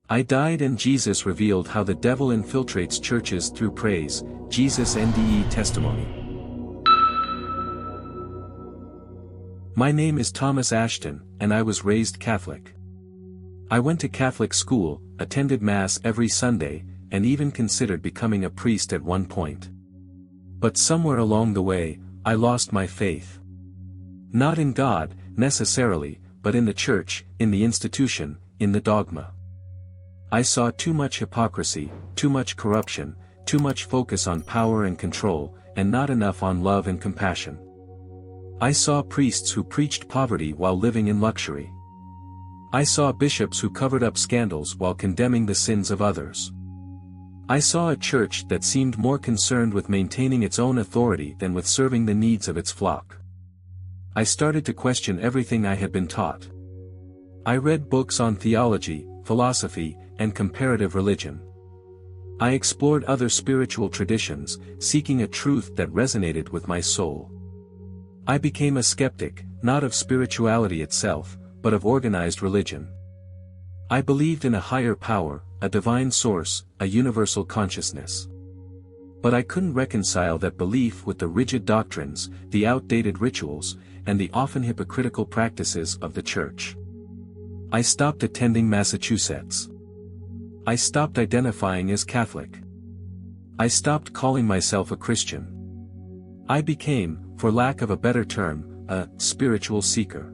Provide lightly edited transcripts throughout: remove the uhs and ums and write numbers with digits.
I died and Jesus revealed how the devil infiltrates churches through praise. Jesus NDE testimony. My name is Thomas Ashton, and I was raised Catholic. I went to Catholic school, attended Mass every Sunday, and even considered becoming a priest at one point. But somewhere along the way, I lost my faith. Not in God, necessarily, but in the church, in the institution, in the dogma. I saw too much hypocrisy, too much corruption, too much focus on power and control, and not enough on love and compassion. I saw priests who preached poverty while living in luxury. I saw bishops who covered up scandals while condemning the sins of others. I saw a church that seemed more concerned with maintaining its own authority than with serving the needs of its flock. I started to question everything I had been taught. I read books on theology, philosophy, and comparative religion. I explored other spiritual traditions, seeking a truth that resonated with my soul. I became a skeptic, not of spirituality itself, but of organized religion. I believed in a higher power, a divine source, a universal consciousness. But I couldn't reconcile that belief with the rigid doctrines, the outdated rituals, and the often hypocritical practices of the Church. I stopped attending Massachusetts. I stopped identifying as Catholic. I stopped calling myself a Christian. I became, for lack of a better term, a spiritual seeker.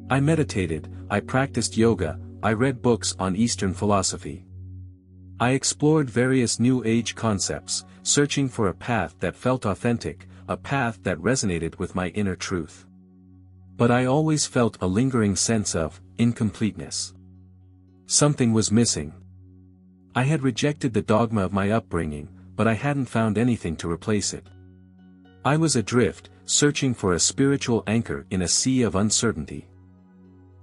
I meditated, I practiced yoga, I read books on Eastern philosophy. I explored various New Age concepts, searching for a path that felt authentic, a path that resonated with my inner truth. But I always felt a lingering sense of incompleteness. Something was missing. I had rejected the dogma of my upbringing, but I hadn't found anything to replace it. I was adrift, searching for a spiritual anchor in a sea of uncertainty.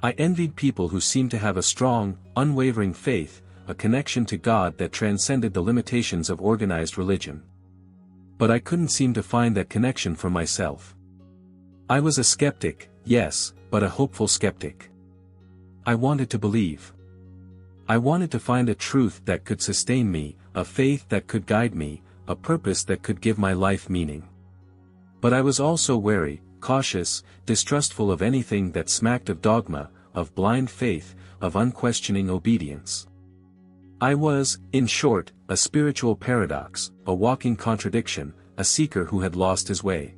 I envied people who seemed to have a strong, unwavering faith, a connection to God that transcended the limitations of organized religion. But I couldn't seem to find that connection for myself. I was a skeptic, yes, but a hopeful skeptic. I wanted to believe. I wanted to find a truth that could sustain me, a faith that could guide me, a purpose that could give my life meaning. But I was also wary, cautious, distrustful of anything that smacked of dogma, of blind faith, of unquestioning obedience. I was, in short, a spiritual paradox, a walking contradiction, a seeker who had lost his way.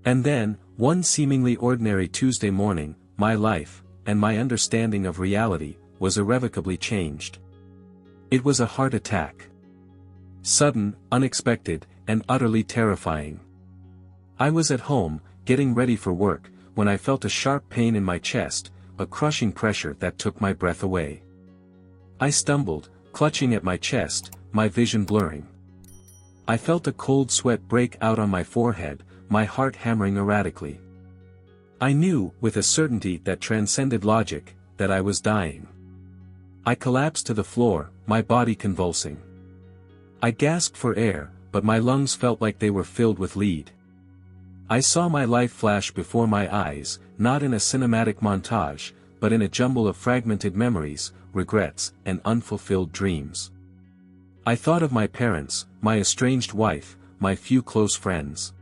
And then, one seemingly ordinary Tuesday morning, my life, and my understanding of reality, was irrevocably changed. It was a heart attack. Sudden, unexpected, and utterly terrifying. I was at home, getting ready for work, when I felt a sharp pain in my chest, a crushing pressure that took my breath away. I stumbled, clutching at my chest, my vision blurring. I felt a cold sweat break out on my forehead, my heart hammering erratically. I knew, with a certainty that transcended logic, that I was dying. I collapsed to the floor, my body convulsing. I gasped for air, but my lungs felt like they were filled with lead. I saw my life flash before my eyes, not in a cinematic montage, but in a jumble of fragmented memories, regrets, and unfulfilled dreams. I thought of my parents, my estranged wife, my few close friends.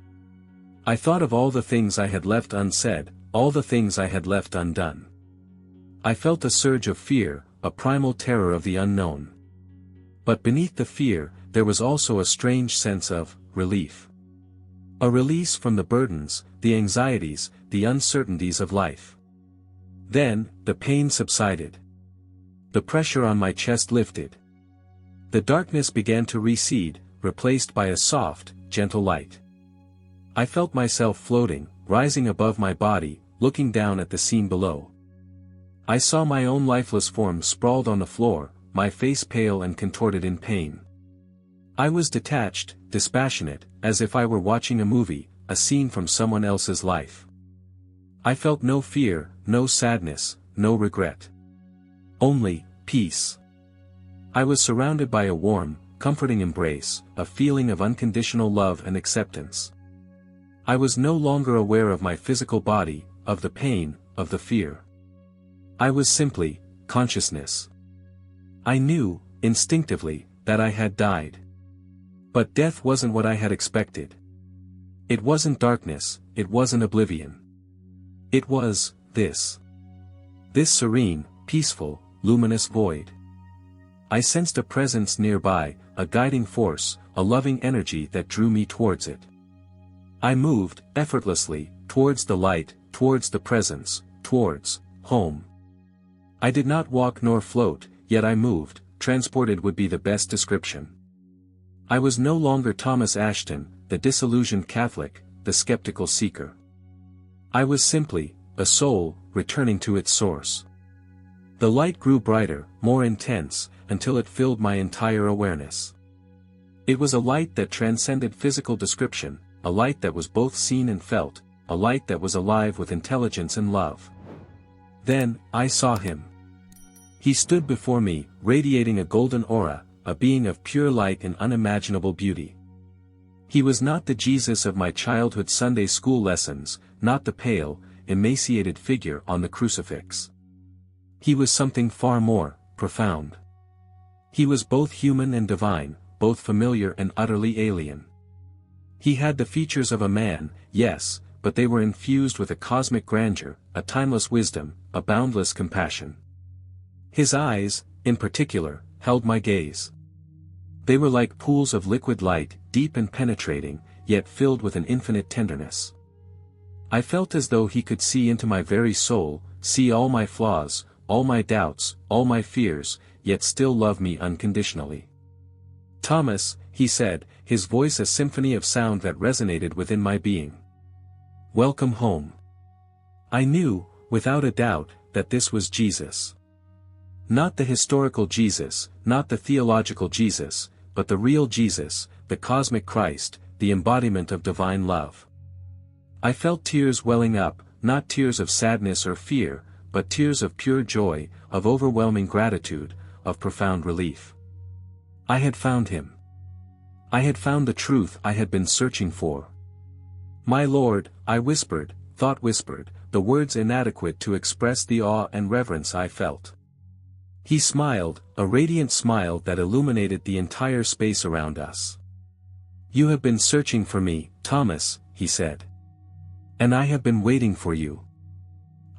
I thought of all the things I had left unsaid, all the things I had left undone. I felt a surge of fear, a primal terror of the unknown. But beneath the fear, there was also a strange sense of relief. A release from the burdens, the anxieties, the uncertainties of life. Then, the pain subsided. The pressure on my chest lifted. The darkness began to recede, replaced by a soft, gentle light. I felt myself floating, rising above my body, looking down at the scene below. I saw my own lifeless form sprawled on the floor, my face pale and contorted in pain. I was detached, dispassionate, as if I were watching a movie, a scene from someone else's life. I felt no fear, no sadness, no regret. Only peace. I was surrounded by a warm, comforting embrace, a feeling of unconditional love and acceptance. I was no longer aware of my physical body, of the pain, of the fear. I was simply consciousness. I knew, instinctively, that I had died. But death wasn't what I had expected. It wasn't darkness, it wasn't oblivion. It was, this. This serene, peaceful, luminous void. I sensed a presence nearby, a guiding force, a loving energy that drew me towards it. I moved, effortlessly, towards the light, towards the presence, towards home. I did not walk nor float, yet I moved, transported would be the best description. I was no longer Thomas Ashton, the disillusioned Catholic, the skeptical seeker. I was simply a soul, returning to its source. The light grew brighter, more intense, until it filled my entire awareness. It was a light that transcended physical description, a light that was both seen and felt, a light that was alive with intelligence and love. Then, I saw him. He stood before me, radiating a golden aura, a being of pure light and unimaginable beauty. He was not the Jesus of my childhood Sunday school lessons, not the pale, emaciated figure on the crucifix. He was something far more profound. He was both human and divine, both familiar and utterly alien. He had the features of a man, yes, but they were infused with a cosmic grandeur, a timeless wisdom, a boundless compassion. His eyes, in particular, held my gaze. They were like pools of liquid light, deep and penetrating, yet filled with an infinite tenderness. I felt as though he could see into my very soul, see all my flaws, all my doubts, all my fears, yet still love me unconditionally. "Thomas," he said, his voice a symphony of sound that resonated within my being. "Welcome home." I knew, without a doubt, that this was Jesus. Not the historical Jesus, not the theological Jesus, but the real Jesus, the cosmic Christ, the embodiment of divine love. I felt tears welling up, not tears of sadness or fear, but tears of pure joy, of overwhelming gratitude, of profound relief. I had found him. I had found the truth I had been searching for. "My Lord," I whispered, thought whispered, the words inadequate to express the awe and reverence I felt. He smiled, a radiant smile that illuminated the entire space around us. "You have been searching for me, Thomas," he said. "And I have been waiting for you."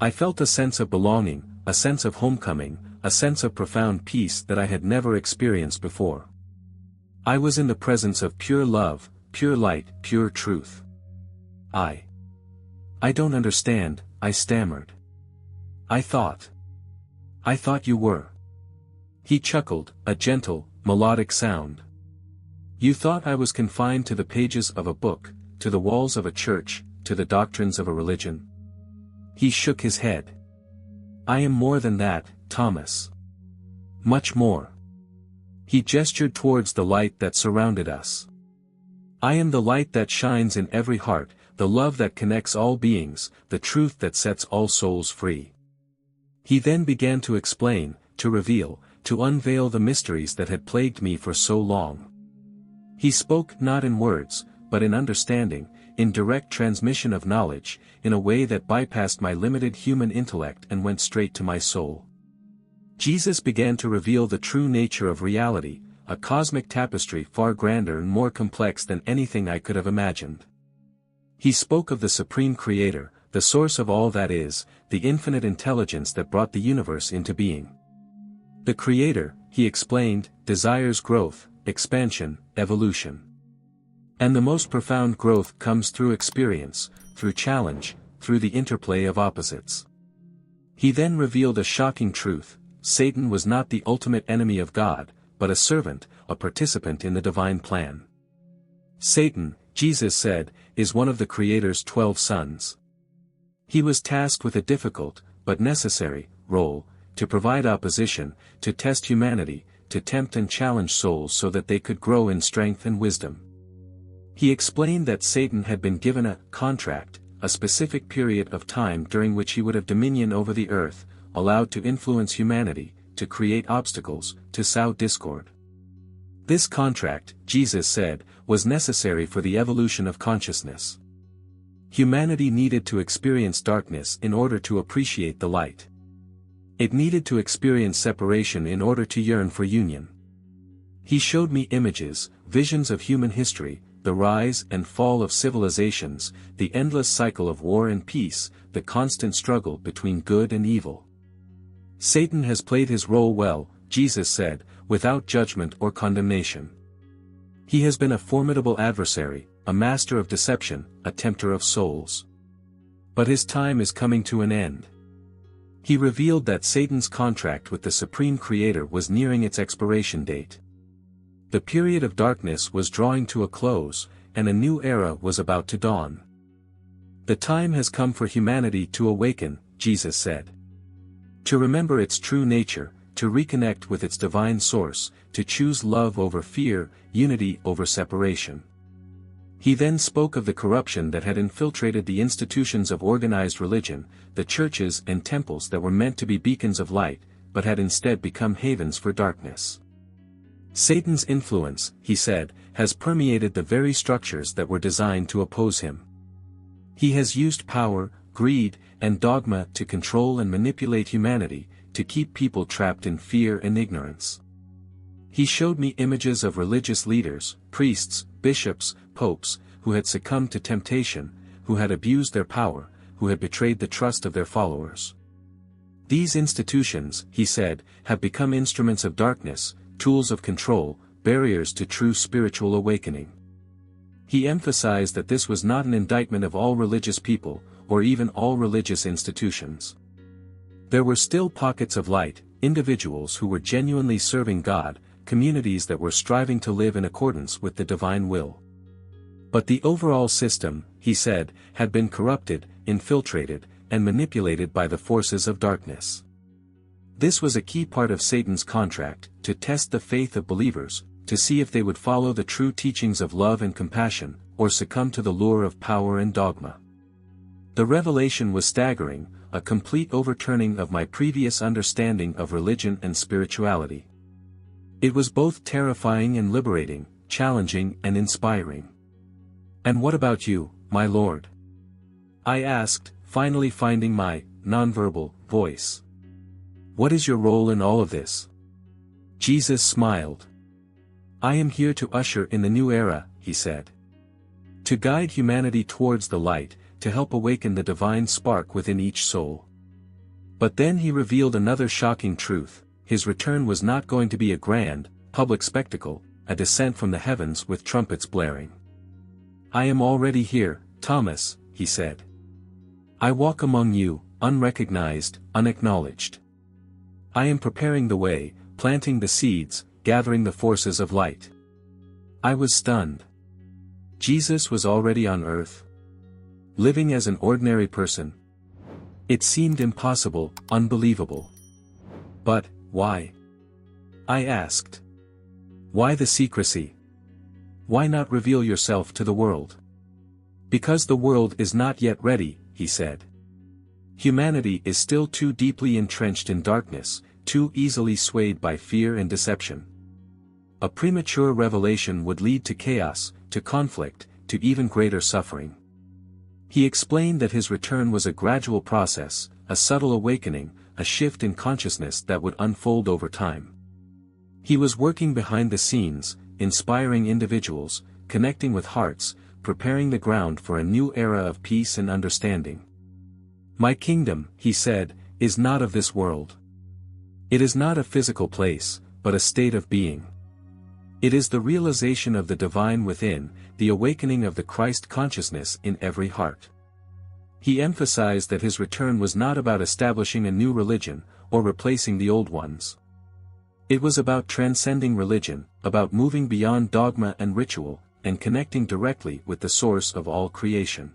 I felt a sense of belonging, a sense of homecoming, a sense of profound peace that I had never experienced before. I was in the presence of pure love, pure light, pure truth. I don't understand," I stammered. I thought you were." He chuckled, a gentle, melodic sound. "You thought I was confined to the pages of a book, to the walls of a church, to the doctrines of a religion?" He shook his head. "I am more than that, Thomas. Much more." He gestured towards the light that surrounded us. "I am the light that shines in every heart, the love that connects all beings, the truth that sets all souls free." He then began to explain, to reveal, to unveil the mysteries that had plagued me for so long. He spoke not in words, but in understanding, in direct transmission of knowledge, in a way that bypassed my limited human intellect and went straight to my soul. Jesus began to reveal the true nature of reality, a cosmic tapestry far grander and more complex than anything I could have imagined. He spoke of the Supreme Creator, the source of all that is, the infinite intelligence that brought the universe into being. The Creator, he explained, desires growth, expansion, evolution. And the most profound growth comes through experience, through challenge, through the interplay of opposites. He then revealed a shocking truth: Satan was not the ultimate enemy of God, but a servant, a participant in the divine plan. Satan, Jesus said, is one of the Creator's 12 sons. He was tasked with a difficult, but necessary, role, to provide opposition, to test humanity, to tempt and challenge souls so that they could grow in strength and wisdom. He explained that Satan had been given a contract, a specific period of time during which he would have dominion over the earth, allowed to influence humanity, to create obstacles, to sow discord. This contract, Jesus said, was necessary for the evolution of consciousness. Humanity needed to experience darkness in order to appreciate the light. It needed to experience separation in order to yearn for union. He showed me images, visions of human history, the rise and fall of civilizations, the endless cycle of war and peace, the constant struggle between good and evil. Satan has played his role well, Jesus said, without judgment or condemnation. He has been a formidable adversary, a master of deception, a tempter of souls. But his time is coming to an end. He revealed that Satan's contract with the Supreme Creator was nearing its expiration date. The period of darkness was drawing to a close, and a new era was about to dawn. The time has come for humanity to awaken, Jesus said. To remember its true nature, to reconnect with its divine source, to choose love over fear, unity over separation. He then spoke of the corruption that had infiltrated the institutions of organized religion, the churches and temples that were meant to be beacons of light, but had instead become havens for darkness. Satan's influence, he said, has permeated the very structures that were designed to oppose him. He has used power, greed, and dogma to control and manipulate humanity, to keep people trapped in fear and ignorance. He showed me images of religious leaders, priests, bishops, popes, who had succumbed to temptation, who had abused their power, who had betrayed the trust of their followers. These institutions, he said, have become instruments of darkness, tools of control, barriers to true spiritual awakening. He emphasized that this was not an indictment of all religious people, or even all religious institutions. There were still pockets of light, individuals who were genuinely serving God, communities that were striving to live in accordance with the divine will. But the overall system, he said, had been corrupted, infiltrated, and manipulated by the forces of darkness. This was a key part of Satan's contract, to test the faith of believers, to see if they would follow the true teachings of love and compassion, or succumb to the lure of power and dogma. The revelation was staggering, a complete overturning of my previous understanding of religion and spirituality. It was both terrifying and liberating, challenging and inspiring. "And what about you, my Lord?" I asked, finally finding my nonverbal voice. "What is your role in all of this?" Jesus smiled. "I am here to usher in the new era," he said. "To guide humanity towards the light, to help awaken the divine spark within each soul." But then he revealed another shocking truth: his return was not going to be a grand, public spectacle, a descent from the heavens with trumpets blaring. "I am already here, Thomas," he said. "I walk among you, unrecognized, unacknowledged. I am preparing the way, planting the seeds, gathering the forces of light." I was stunned. Jesus was already on earth, living as an ordinary person. It seemed impossible, unbelievable. But, why? I asked. Why the secrecy? Why not reveal yourself to the world? "Because the world is not yet ready," he said. "Humanity is still too deeply entrenched in darkness, too easily swayed by fear and deception. A premature revelation would lead to chaos, to conflict, to even greater suffering." He explained that his return was a gradual process, a subtle awakening, a shift in consciousness that would unfold over time. He was working behind the scenes, inspiring individuals, connecting with hearts, preparing the ground for a new era of peace and understanding. "My kingdom," he said, "is not of this world. It is not a physical place, but a state of being. It is the realization of the divine within, the awakening of the Christ consciousness in every heart." He emphasized that his return was not about establishing a new religion, or replacing the old ones. It was about transcending religion, about moving beyond dogma and ritual, and connecting directly with the source of all creation.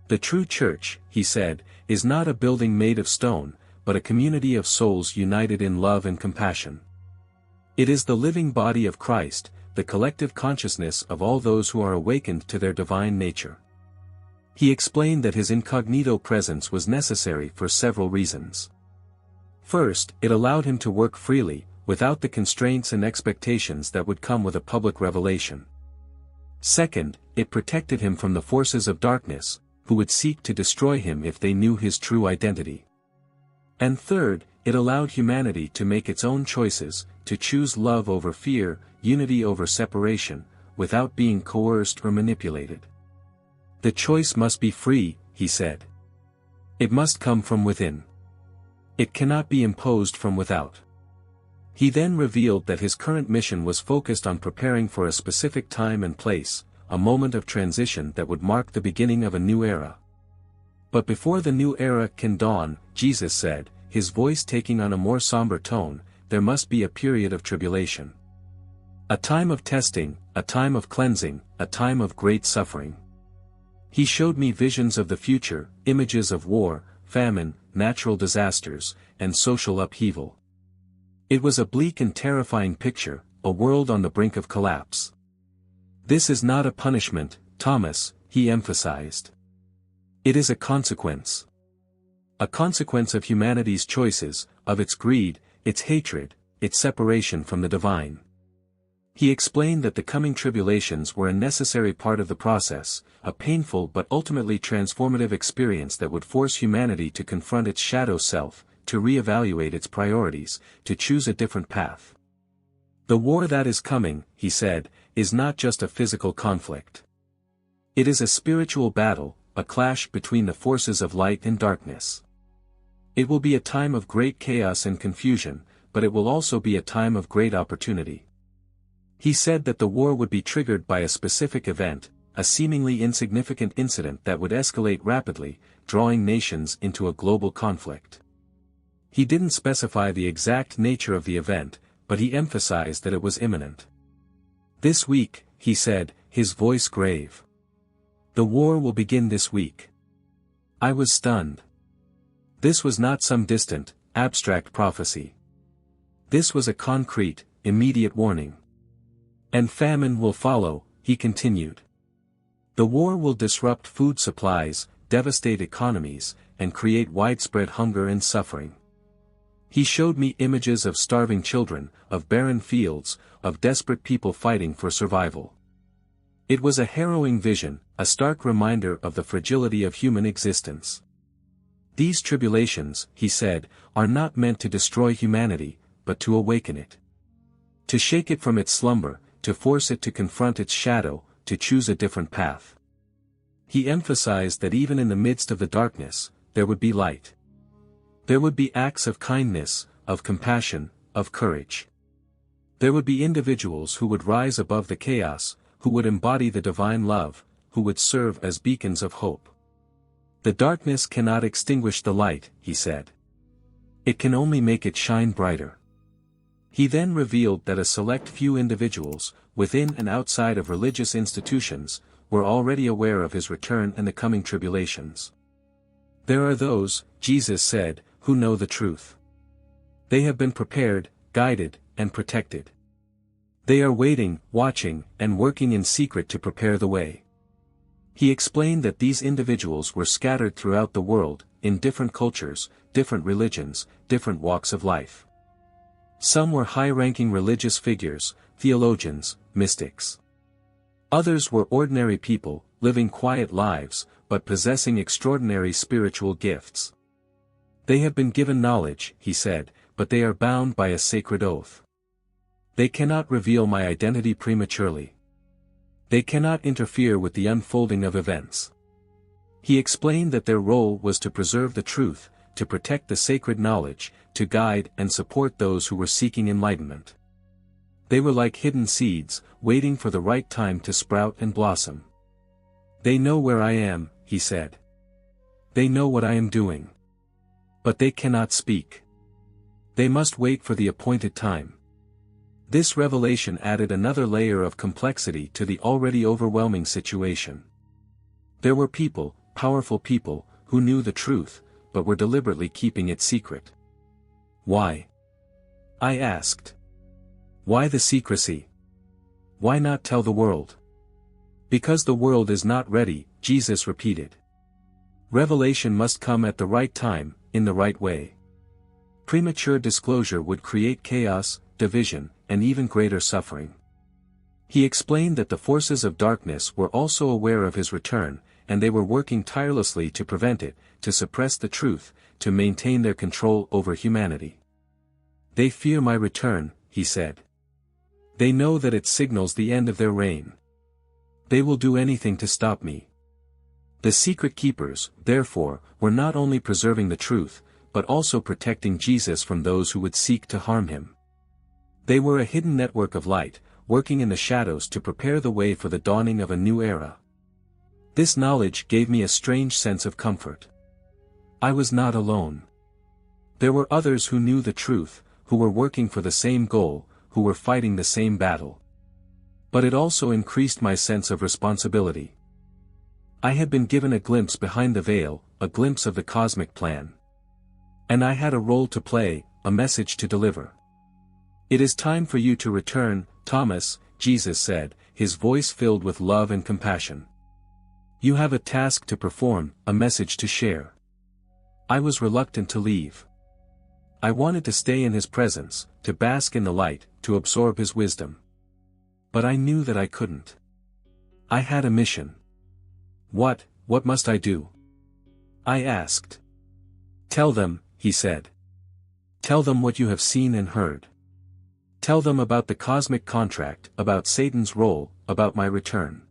"The true church," he said, "is not a building made of stone, but a community of souls united in love and compassion. It is the living body of Christ, the collective consciousness of all those who are awakened to their divine nature." He explained that his incognito presence was necessary for several reasons. First, it allowed him to work freely, without the constraints and expectations that would come with a public revelation. Second, it protected him from the forces of darkness, who would seek to destroy him if they knew his true identity. And third, it allowed humanity to make its own choices, to choose love over fear, unity over separation, without being coerced or manipulated. The choice must be free, he said. It must come from within. It cannot be imposed from without. He then revealed that his current mission was focused on preparing for a specific time and place, a moment of transition that would mark the beginning of a new era. But before the new era can dawn, Jesus said, his voice taking on a more somber tone, there must be a period of tribulation. A time of testing, a time of cleansing, a time of great suffering. He showed me visions of the future, images of war, famine, natural disasters, and social upheaval. It was a bleak and terrifying picture, a world on the brink of collapse. This is not a punishment, Thomas, he emphasized. It is a consequence. A consequence of humanity's choices, of its greed, its hatred, its separation from the divine. He explained that the coming tribulations were a necessary part of the process, a painful but ultimately transformative experience that would force humanity to confront its shadow self, to reevaluate its priorities, to choose a different path. The war that is coming, he said, is not just a physical conflict. It is a spiritual battle, a clash between the forces of light and darkness. It will be a time of great chaos and confusion, but it will also be a time of great opportunity. He said that the war would be triggered by a specific event, a seemingly insignificant incident that would escalate rapidly, drawing nations into a global conflict. He didn't specify the exact nature of the event, but he emphasized that it was imminent. This week, he said, his voice grave. The war will begin this week. I was stunned. This was not some distant, abstract prophecy. This was a concrete, immediate warning. And famine will follow, he continued. The war will disrupt food supplies, devastate economies, and create widespread hunger and suffering. He showed me images of starving children, of barren fields, of desperate people fighting for survival. It was a harrowing vision, a stark reminder of the fragility of human existence. These tribulations, he said, are not meant to destroy humanity, but to awaken it. To shake it from its slumber, to force it to confront its shadow, to choose a different path. He emphasized that even in the midst of the darkness, there would be light. There would be acts of kindness, of compassion, of courage. There would be individuals who would rise above the chaos, who would embody the divine love, who would serve as beacons of hope. The darkness cannot extinguish the light, he said. It can only make it shine brighter. He then revealed that a select few individuals, within and outside of religious institutions, were already aware of his return and the coming tribulations. There are those, Jesus said, who know the truth. They have been prepared, guided, and protected. They are waiting, watching, and working in secret to prepare the way. He explained that these individuals were scattered throughout the world, in different cultures, different religions, different walks of life. Some were high-ranking religious figures, theologians, mystics. Others were ordinary people, living quiet lives, but possessing extraordinary spiritual gifts. They have been given knowledge, he said, but they are bound by a sacred oath. They cannot reveal my identity prematurely. They cannot interfere with the unfolding of events. He explained that their role was to preserve the truth, to protect the sacred knowledge, to guide and support those who were seeking enlightenment. They were like hidden seeds, waiting for the right time to sprout and blossom. They know where I am, he said. They know what I am doing. But they cannot speak. They must wait for the appointed time. This revelation added another layer of complexity to the already overwhelming situation. There were people, powerful people, who knew the truth, but were deliberately keeping it secret. Why? I asked. Why the secrecy? Why not tell the world? Because the world is not ready, Jesus repeated. Revelation must come at the right time, in the right way. Premature disclosure would create chaos, division, and even greater suffering. He explained that the forces of darkness were also aware of his return, and they were working tirelessly to prevent it, to suppress the truth, to maintain their control over humanity. They fear my return, he said. They know that it signals the end of their reign. They will do anything to stop me. The secret keepers, therefore, were not only preserving the truth, but also protecting Jesus from those who would seek to harm him. They were a hidden network of light, working in the shadows to prepare the way for the dawning of a new era. This knowledge gave me a strange sense of comfort. I was not alone. There were others who knew the truth, who were working for the same goal, who were fighting the same battle. But it also increased my sense of responsibility. I had been given a glimpse behind the veil, a glimpse of the cosmic plan. And I had a role to play, a message to deliver. It is time for you to return, Thomas, Jesus said, his voice filled with love and compassion. You have a task to perform, a message to share. I was reluctant to leave. I wanted to stay in his presence, to bask in the light, to absorb his wisdom. But I knew that I couldn't. I had a mission. What must I do? I asked. Tell them, he said. Tell them what you have seen and heard. Tell them about the cosmic contract, about Satan's role, about my return.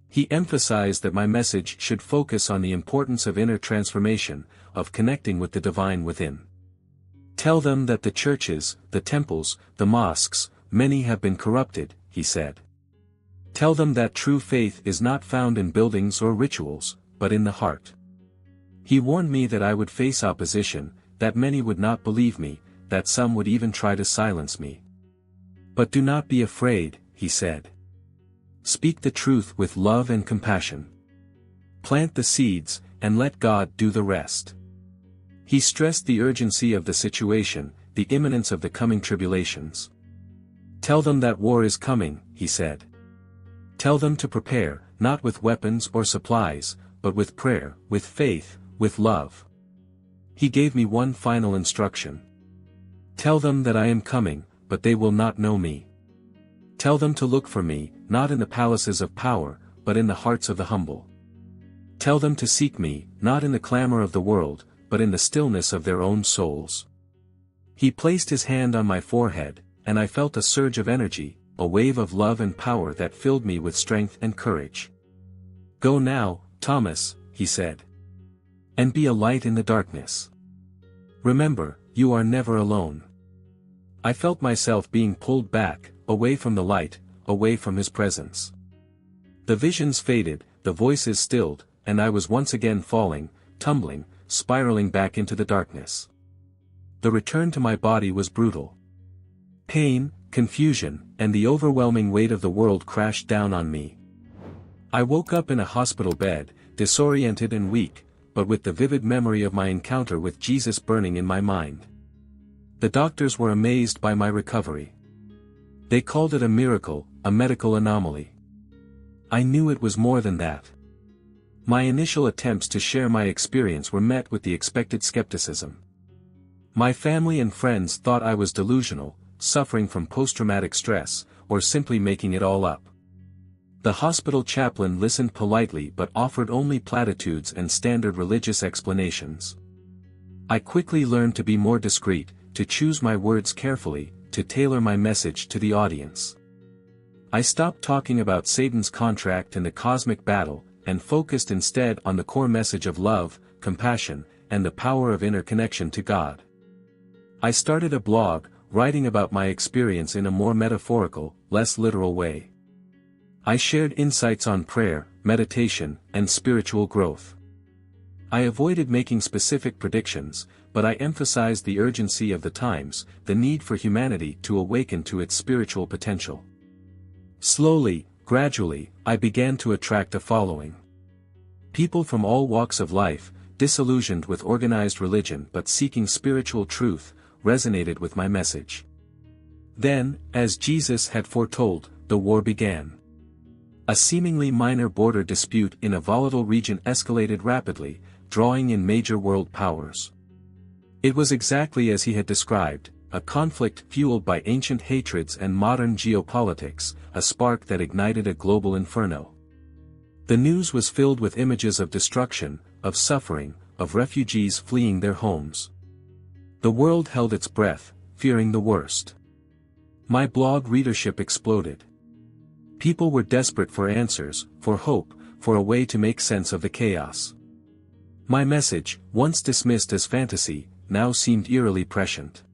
He emphasized that my message should focus on the importance of inner transformation, of connecting with the divine within. Tell them that the churches, the temples, the mosques, many have been corrupted, he said. Tell them that true faith is not found in buildings or rituals, but in the heart. He warned me that I would face opposition, that many would not believe me, that some would even try to silence me. But do not be afraid, he said. Speak the truth with love and compassion. Plant the seeds, and let God do the rest. He stressed the urgency of the situation, the imminence of the coming tribulations. Tell them that war is coming, he said. Tell them to prepare, not with weapons or supplies, but with prayer, with faith, with love. He gave me one final instruction. Tell them that I am coming, but they will not know me. Tell them to look for me, not in the palaces of power, but in the hearts of the humble. Tell them to seek me, not in the clamor of the world, but in the stillness of their own souls. He placed his hand on my forehead, and I felt a surge of energy, a wave of love and power that filled me with strength and courage. Go now, Thomas, he said. And be a light in the darkness. Remember, you are never alone. I felt myself being pulled back, away from the light, away from his presence. The visions faded, the voices stilled, and I was once again falling, tumbling, spiraling back into the darkness. The return to my body was brutal. Pain, confusion, and the overwhelming weight of the world crashed down on me. I woke up in a hospital bed, disoriented and weak, but with the vivid memory of my encounter with Jesus burning in my mind. The doctors were amazed by my recovery. They called it a miracle, a medical anomaly. I knew it was more than that. My initial attempts to share my experience were met with the expected skepticism. My family and friends thought I was delusional, suffering from post-traumatic stress, or simply making it all up. The hospital chaplain listened politely but offered only platitudes and standard religious explanations. I quickly learned to be more discreet, to choose my words carefully, to tailor my message to the audience. I stopped talking about Satan's contract and the cosmic battle, and focused instead on the core message of love, compassion, and the power of inner connection to God. I started a blog, writing about my experience in a more metaphorical, less literal way. I shared insights on prayer, meditation, and spiritual growth. I avoided making specific predictions, but I emphasized the urgency of the times, the need for humanity to awaken to its spiritual potential. Slowly, gradually, I began to attract a following. People from all walks of life, disillusioned with organized religion but seeking spiritual truth, resonated with my message. Then, as Jesus had foretold, the war began. A seemingly minor border dispute in a volatile region escalated rapidly, drawing in major world powers. It was exactly as he had described, a conflict fueled by ancient hatreds and modern geopolitics, a spark that ignited a global inferno. The news was filled with images of destruction, of suffering, of refugees fleeing their homes. The world held its breath, fearing the worst. My blog readership exploded. People were desperate for answers, for hope, for a way to make sense of the chaos. My message, once dismissed as fantasy, now seemed eerily prescient.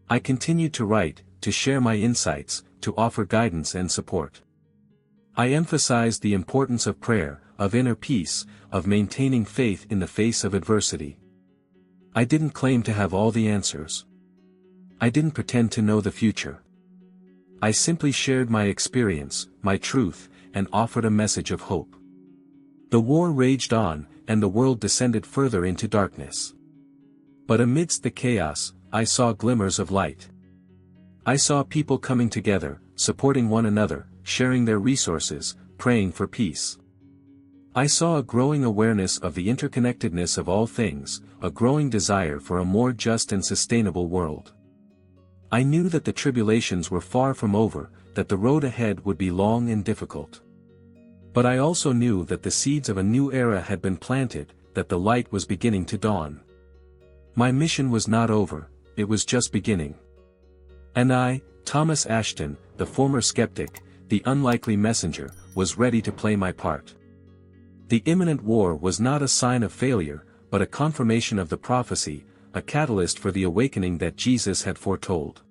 I continued to write, to share my insights, to offer guidance and support. I emphasized the importance of prayer, of inner peace, of maintaining faith in the face of adversity. I didn't claim to have all the answers. I didn't pretend to know the future. I simply shared my experience, my truth, and offered a message of hope. The war raged on, and the world descended further into darkness. But amidst the chaos, I saw glimmers of light. I saw people coming together, supporting one another, sharing their resources, praying for peace. I saw a growing awareness of the interconnectedness of all things, a growing desire for a more just and sustainable world. I knew that the tribulations were far from over, that the road ahead would be long and difficult. But I also knew that the seeds of a new era had been planted, that the light was beginning to dawn. My mission was not over, it was just beginning. And I, Thomas Ashton, the former skeptic, the unlikely messenger, was ready to play my part. The imminent war was not a sign of failure, but a confirmation of the prophecy, a catalyst for the awakening that Jesus had foretold.